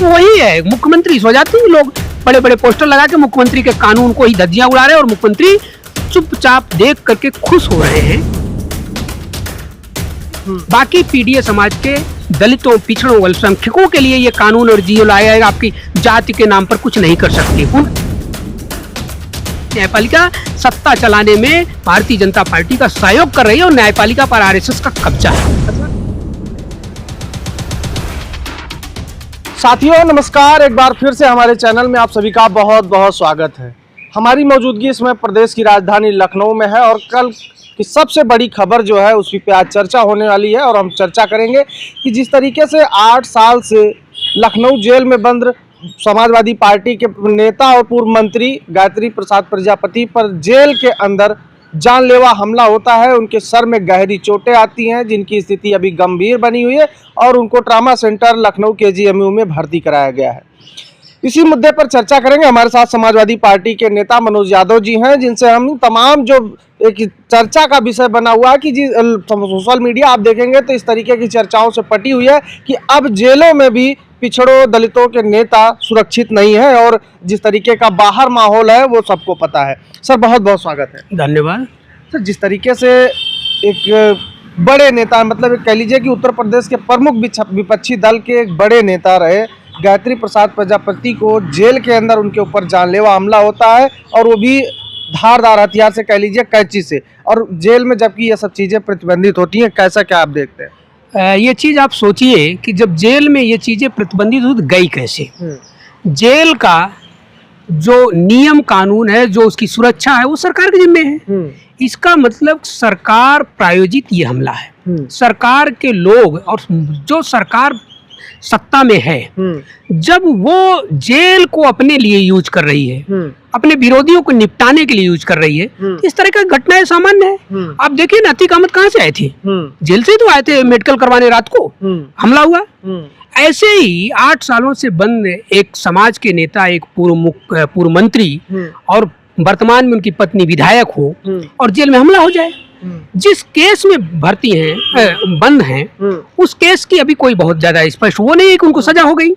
तो वही है, मुख्यमंत्री सो जाते हैं लोग, बड़े बड़े पोस्टर लगा के मुख्यमंत्री के कानून को ही धज्जियां उड़ा रहे हैं और मुख्यमंत्री चुपचाप देख करके खुश हो रहे हैं। बाकी पीडीए समाज के दलितों, पिछड़ों, अल्पसंख्यकों के लिए ये कानून और जीओ लाया है, आपकी जाति के नाम पर कुछ नहीं कर सकती। न्यायपालिका सत्ता चलाने में भारतीय जनता पार्टी का सहयोग कर रही है और न्यायपालिका पर आरएसएस का कब्जा है। साथियों नमस्कार, एक बार फिर से हमारे चैनल में आप सभी का बहुत बहुत स्वागत है। हमारी मौजूदगी इसमें प्रदेश की राजधानी लखनऊ में है और कल की सबसे बड़ी खबर जो है उसी पे आज चर्चा होने वाली है और हम चर्चा करेंगे कि जिस तरीके से 8 साल से लखनऊ जेल में बंद समाजवादी पार्टी के नेता और पूर्व मंत्री गायत्री प्रसाद प्रजापति पर जेल के अंदर जानलेवा हमला होता है, उनके सर में गहरी चोटें आती हैं जिनकी स्थिति अभी गंभीर बनी हुई है और उनको ट्रामा सेंटर लखनऊ केजीएमयू में भर्ती कराया गया है। इसी मुद्दे पर चर्चा करेंगे। हमारे साथ समाजवादी पार्टी के नेता मनोज यादव जी हैं, जिनसे हम तमाम जो एक चर्चा का विषय बना हुआ है कि सोशल मीडिया आप देखेंगे तो इस तरीके की चर्चाओं से पटी हुई है कि अब जेलों में भी पिछड़ों दलितों के नेता सुरक्षित नहीं है और जिस तरीके का बाहर माहौल है वो सबको पता है। सर बहुत बहुत स्वागत है। धन्यवाद। सर जिस तरीके से एक बड़े नेता, मतलब कह लीजिए कि उत्तर प्रदेश के प्रमुख विपक्षी दल के एक बड़े नेता रहे गायत्री प्रसाद प्रजापति को जेल के अंदर उनके ऊपर जानलेवा हमला होता है और वो भी धारदार हथियार से, कह लीजिए कैंची से, और जेल में जबकि ये सब चीज़ें प्रतिबंधित होती हैं। कैसा क्या आप देखते हैं? ये चीज़ आप सोचिए कि जब जेल में ये चीज़ें प्रतिबंधित हो तो गई कैसे। जेल का जो नियम कानून है, जो उसकी सुरक्षा है, वो सरकार के जिम्मे है। इसका मतलब सरकार प्रायोजित ये हमला है। सरकार के लोग और जो सरकार सत्ता में है, जब वो जेल को अपने लिए यूज कर रही है, अपने विरोधियों को निपटाने के लिए यूज कर रही है, इस तरह का घटनाएं सामान्य है। आप देखिए ना, अतीक अहमद कहाँ से आए थे? जेल से ही तो आए थे, मेडिकल करवाने रात को हमला हुआ। ऐसे ही 8 सालों से बंद एक समाज के नेता, एक पूर्व मंत्री और वर्तमान में उनकी पत्नी विधायक हो और जेल में हमला हो जाए। जिस केस में भर्ती हैं, बंद हैं, उस केस की अभी कोई बहुत ज्यादा स्पष्ट वो नहीं है कि उनको सजा हो गई,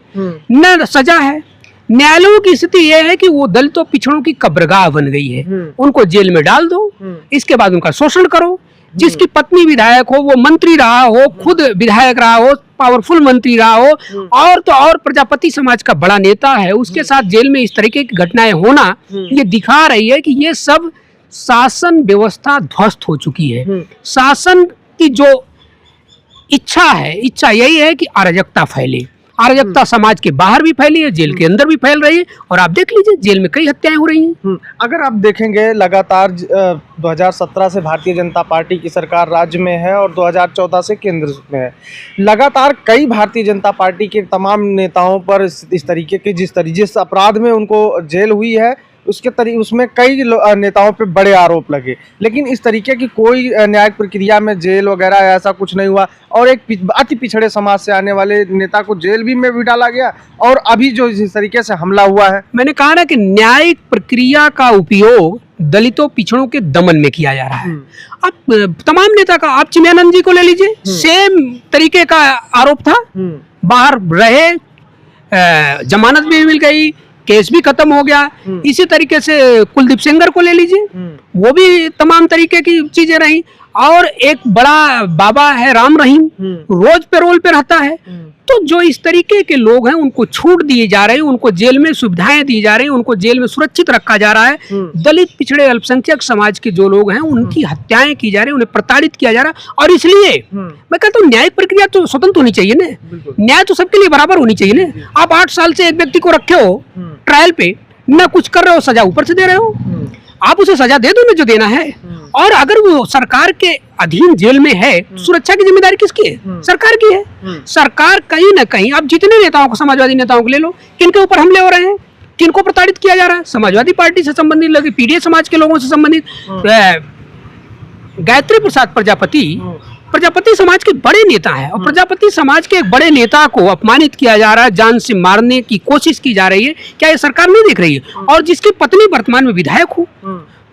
न सजा है। न्यायालयों की स्थिति यह है कि वो दलितों पिछड़ों की कब्रगाह बन गई है। उनको जेल में डाल दो, इसके बाद उनका शोषण करो। जिसकी पत्नी विधायक हो, वो मंत्री रहा हो, खुद विधायक रहा हो, पावरफुल मंत्री रहा हो, और तो और प्रजापति समाज का बड़ा नेता है, उसके साथ जेल में इस तरीके की घटनाएं होना ये दिखा रही है कि ये सब शासन व्यवस्था ध्वस्त हो चुकी है। शासन की जो इच्छा है, इच्छा यही है कि अराजकता फैले। अराजकता समाज के बाहर भी फैली है, जेल के अंदर भी फैल रही है, और आप देख लीजिए जेल में कई हत्याएं हो रही हैं। अगर आप देखेंगे लगातार 2017 से भारतीय जनता पार्टी की सरकार राज्य में है और 2014 से केंद्र में है। लगातार कई भारतीय जनता पार्टी के तमाम नेताओं पर इस तरीके के जिस अपराध में उनको जेल हुई है उसमें कई नेताओं पे बड़े आरोप लगे, लेकिन इस तरीके की कोई न्यायिक प्रक्रिया में जेल वगैरह ऐसा कुछ नहीं हुआ और एक अति पिछड़े समाज से आने वाले नेता को जेल में भी डाला गया और अभी जो इस तरीके से हमला हुआ है। मैंने कहा ना कि न्यायिक प्रक्रिया का उपयोग दलितों पिछड़ों के दमन में किया जा रहा है। अब तमाम नेता का, आप चिमयानंद जी को ले लीजिए, सेम तरीके का आरोप था, बाहर रहे, जमानत भी मिल गई, केस भी खत्म हो गया। इसी तरीके से कुलदीप सेंगर को ले लीजिए, वो भी तमाम तरीके की चीजें रही। और एक बड़ा बाबा है राम रहीम, रोज पैरोल पे रहता है। तो जो इस तरीके के लोग हैं उनको छूट दिए जा रहे हैं, उनको जेल में सुविधाएं दी जा रही हैं, उनको जेल में सुरक्षित रखा जा रहा है। दलित पिछड़े अल्पसंख्यक समाज के जो लोग हैं उनकी हत्याएं की जा रही है, उन्हें प्रताड़ित किया जा रहा है। और इसलिए मैं कहता हूँ न्यायिक प्रक्रिया तो स्वतंत्र होनी चाहिए ना, न्याय तो सबके लिए बराबर होनी चाहिए ना। आप 8 साल से एक व्यक्ति को रखे हो ट्रायल पे, न कुछ कर रहे हो, सजा ऊपर से दे रहे हो, आप उसे सजा दे दो ना जो देना है। और अगर वो सरकार के अधीन जेल में है, सुरक्षा की जिम्मेदारी किसकी है? सरकार की है। सरकार कहीं ना कहीं, आप जितने नेताओं को, समाजवादी नेताओं को ले लो, किनके ऊपर हमले हो रहे हैं, किनको प्रताड़ित किया जा रहा है? समाजवादी पार्टी से संबंधित लगे, पीडीए समाज के लोगों से संबंधित। गायत्री प्रसाद प्रजापति समाज के बड़े नेता है और प्रजापति समाज के एक बड़े नेता को अपमानित किया जा रहा है, जान से मारने की कोशिश की जा रही है। क्या ये सरकार नहीं देख रही है? और जिसकी पत्नी वर्तमान में विधायक हो,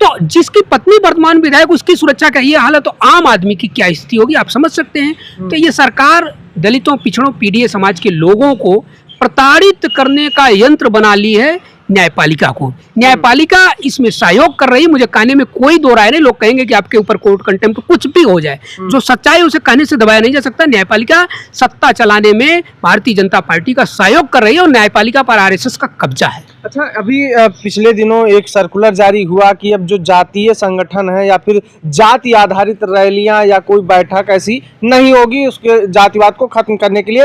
तो जिसकी पत्नी वर्तमान विधायक, उसकी सुरक्षा का ये हाल है, तो आम आदमी की क्या स्थिति होगी आप समझ सकते हैं। तो ये सरकार दलितों, पिछड़ों, पीडीए समाज के लोगों को प्रताड़ित करने का यंत्र बना ली है न्यायपालिका को। न्यायपालिका इसमें सहयोग कर रही है, मुझे कहने में कोई दो राय नहीं। लोग कहेंगे कि आपके ऊपर कोर्ट कंटेम्प्ट कुछ भी हो जाए, जो सच्चाई है उसे कहने से दबाया नहीं जा सकता। न्यायपालिका सत्ता चलाने में भारतीय जनता पार्टी का सहयोग कर रही है और न्यायपालिका पर आरएसएस का कब्जा है। अच्छा, अभी पिछले दिनों एक सर्कुलर जारी हुआ कि अब जो जातीय संगठन है या फिर जाति आधारित रैलियां या कोई बैठक ऐसी नहीं होगी, उसके जातिवाद को खत्म करने के लिए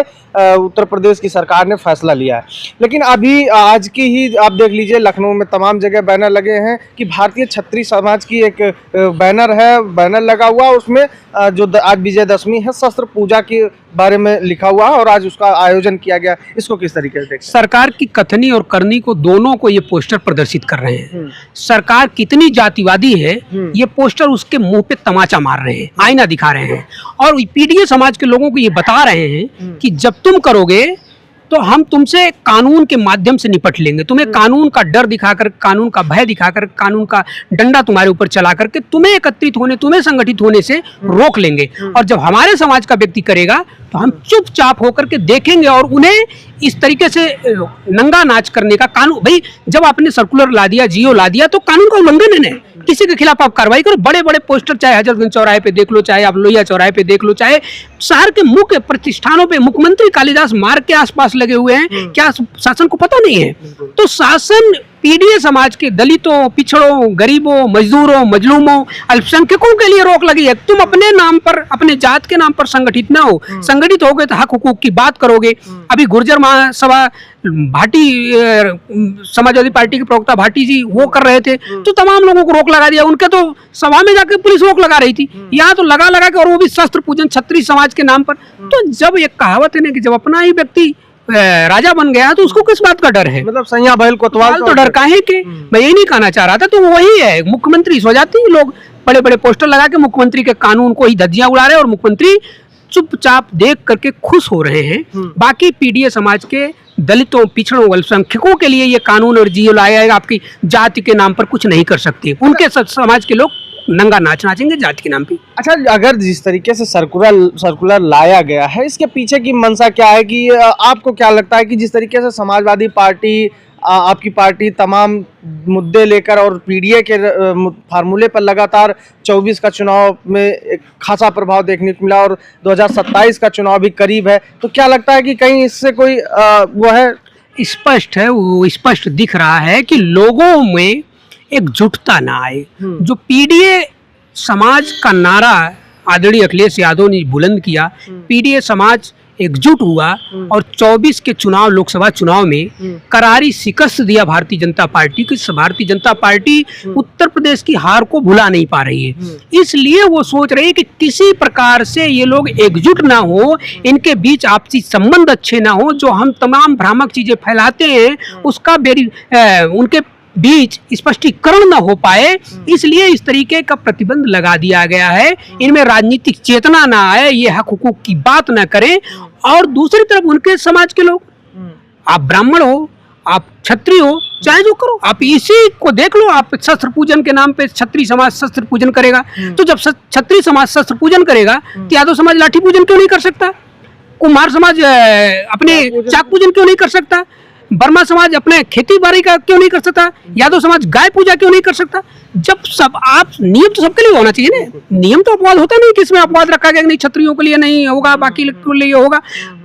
उत्तर प्रदेश की सरकार ने फैसला लिया है। लेकिन अभी आज की ही आप देख लीजिए, लखनऊ में तमाम जगह बैनर लगे हैं कि भारतीय क्षत्रिय समाज की एक बैनर लगा हुआ, उसमें जो आज विजयदशमी है शस्त्र पूजा के बारे में लिखा हुआ है और आज उसका आयोजन किया गया। इसको किस तरीके से देखते हैं? सरकार की कथनी और करनी को दोनों को ये पोस्टर प्रदर्शित कर रहे हैं। सरकार कितनी जातिवादी है ये पोस्टर उसके मुंह पे तमाचा मार रहे हैं, आईना दिखा रहे हैं और पीडीए समाज के लोगों को ये बता रहे हैं कि जब तुम करोगे तो हम तुमसे कानून के माध्यम से निपट लेंगे। तुम्हें कानून का डर दिखाकर, कानून का भय दिखाकर, कानून का डंडा तुम्हारे ऊपर चला करके तुम्हें एकत्रित होने, तुम्हें संगठित होने से रोक लेंगे। और जब हमारे समाज का व्यक्ति करेगा तो हम चुपचाप होकर के देखेंगे और उन्हें इस तरीके से नंगा नाच करने का कानून। भाई जब आपने सर्कुलर ला दिया, जियो ला दिया, तो कानून का उल्लंघन है। किसी के खिलाफ आप कार्रवाई करो। बड़े बड़े पोस्टर चाहे हजरतगंज चौराहे पे देख लो, चाहे आप लोहिया चौराहे पे देख लो, चाहे शहर के मुख्य प्रतिष्ठानों पे मुख्यमंत्री कालिदास मार्ग के आसपास लगे हुए हैं। क्या शासन को पता नहीं है? तो शासन पीडीए समाज के दलितों, पिछड़ों, गरीबों, मजदूरों, मजलूमों, अल्पसंख्यकों के लिए रोक लगी है। तुम अपने नाम पर, अपने जात के नाम पर संगठित ना हो। संगठित होगे तो हक हुकूक की बात करोगे। अभी गुर्जर महासभा भाटी, समाजवादी पार्टी के प्रवक्ता भाटी जी वो कर रहे थे, तो तमाम लोगों को रोक लगा दिया। उनके तो सभा में जाकर पुलिस रोक लगा रही थी, यहाँ तो लगा के, और वो भी शस्त्र पूजन क्षत्रिय समाज के नाम पर। तो जब एक कहावत है ना कि जब अपना ही व्यक्ति राजा बन गया तो उसको किस बात का डर है? मतलब सैया बैल कोतवाल तो डर काहे के? मैं यही नहीं कहना चाह रहा था। तो वही है, मुख्यमंत्री सो जाती है, लोग बड़े बड़े पोस्टर लगा के मुख्यमंत्री के कानून को ही धज्जियां उड़ा रहे हैं और मुख्यमंत्री चुपचाप देख करके खुश हो रहे हैं। बाकी पीडीए समाज के दलितों, पिछड़ों, अल्पसंख्यकों के लिए ये कानून और जियो लाया है। आपकी जाति के नाम पर कुछ नहीं कर सकते। उनके समाज के लोग नंगा नाच नाचेंगे जाति के नाम पे। अच्छा, अगर जिस तरीके से सर्कुलर लाया गया है, इसके पीछे की मंशा क्या है? कि आपको क्या लगता है कि जिस तरीके से समाजवादी पार्टी, आपकी पार्टी तमाम मुद्दे लेकर और पीडीए के फार्मूले पर लगातार 24 का चुनाव में एक खासा प्रभाव देखने को मिला और 2027 का चुनाव भी करीब है, तो क्या लगता है कि कहीं इससे कोई वो है? स्पष्ट है, वो स्पष्ट दिख रहा है कि लोगों में एकजुटता ना आए। जो पीडीए समाज का नारा आदरणीय अखिलेश यादव ने बुलंद किया, पीडीए समाज एकजुट हुआ और 24 के चुनाव, लोकसभा चुनाव में करारी शिकस्त दिया भारतीय जनता पार्टी की। भारतीय जनता पार्टी उत्तर प्रदेश की हार को भुला नहीं पा रही है, इसलिए वो सोच रही है कि किसी प्रकार से ये लोग एकजुट ना हो, इनके बीच आपसी संबंध अच्छे ना हो। जो हम तमाम भ्रामक चीजें फैलाते हैं उसका उनके बीच स्पष्टीकरण न हो पाए, इसलिए इस तरीके का प्रतिबंध लगा दिया गया है। इनमें राजनीतिक चेतना ना आए, ये हक हुकूक की बात ना करें। और दूसरी तरफ उनके समाज के लोग, आप ब्राह्मण हो, आप क्षत्रिय हो, चाहे जो करो, आप इसी को देख लो। आप शस्त्र पूजन के नाम पे क्षत्रिय समाज शस्त्र पूजन करेगा, तो जब क्षत्रिय समाज शस्त्र पूजन करेगा तो यादव समाज लाठी पूजन क्यों नहीं कर सकता? कुम्हार समाज अपने चाक पूजन क्यों नहीं कर सकता? वर्मा समाज अपने खेती बाड़ी का क्यों नहीं कर सकता? यादव समाज गाय पूजा क्यों नहीं कर सकता? जब सब आप, नियम तो सबके लिए होना चाहिए ना। नियम तो अपवाद होता नहीं कि इसमें अपवाद रखा गया कि नहीं क्षत्रियों के लिए नहीं होगा, बाकी के लिए होगा।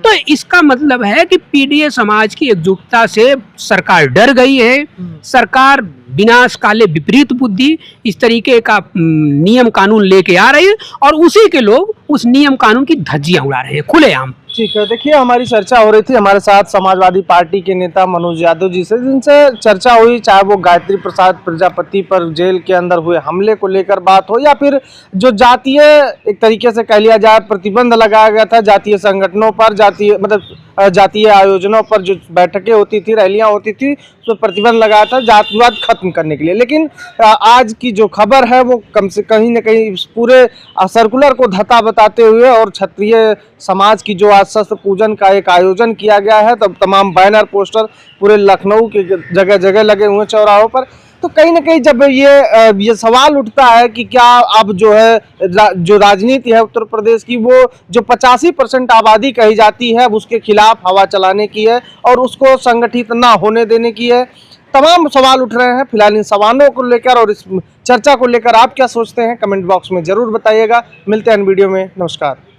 तो इसका मतलब है कि पीडीए समाज की एकजुटता से सरकार डर गई है। सरकार विनाश काले विपरीत बुद्धि इस तरीके का नियम कानून लेके आ रही है और उसी के लोग उस नियम कानून की धज्जियां उड़ा रहे हैं खुलेआम। ठीक है, देखिए हमारी चर्चा हो रही थी हमारे साथ समाजवादी पार्टी के नेता मनोज यादव जी से, जिनसे चर्चा हुई, चाहे वो गायत्री प्रसाद प्रजापति पर जेल के अंदर हुए हमले को लेकर बात हो या फिर जो जातीय, एक तरीके से कह लिया जाए, प्रतिबंध लगाया गया था जातीय संगठनों पर, जातीय आयोजनों पर जो बैठकें होती थी, रैलियां होती थी, उस पर प्रतिबंध लगाया था जातिवाद खत्म करने के लिए। लेकिन आज की जो खबर है वो कम से कहीं न कहीं पूरे सर्कुलर को धता बताते हुए और क्षत्रिय समाज की जो आज शस्त्र पूजन का एक आयोजन किया गया है, तब तमाम बैनर पोस्टर पूरे लखनऊ के जगह जगह लगे हुए चौराहों पर, तो कहीं ना कहीं जब ये सवाल उठता है कि क्या अब जो है जो राजनीति है उत्तर प्रदेश की, वो जो 85% आबादी कही जाती है, अब उसके खिलाफ हवा चलाने की है और उसको संगठित ना होने देने की है। तमाम सवाल उठ रहे हैं। फिलहाल इन सवालों को लेकर और इस चर्चा को लेकर आप क्या सोचते हैं, कमेंट बॉक्स में जरूर बताइएगा। मिलते हैं वीडियो में। नमस्कार।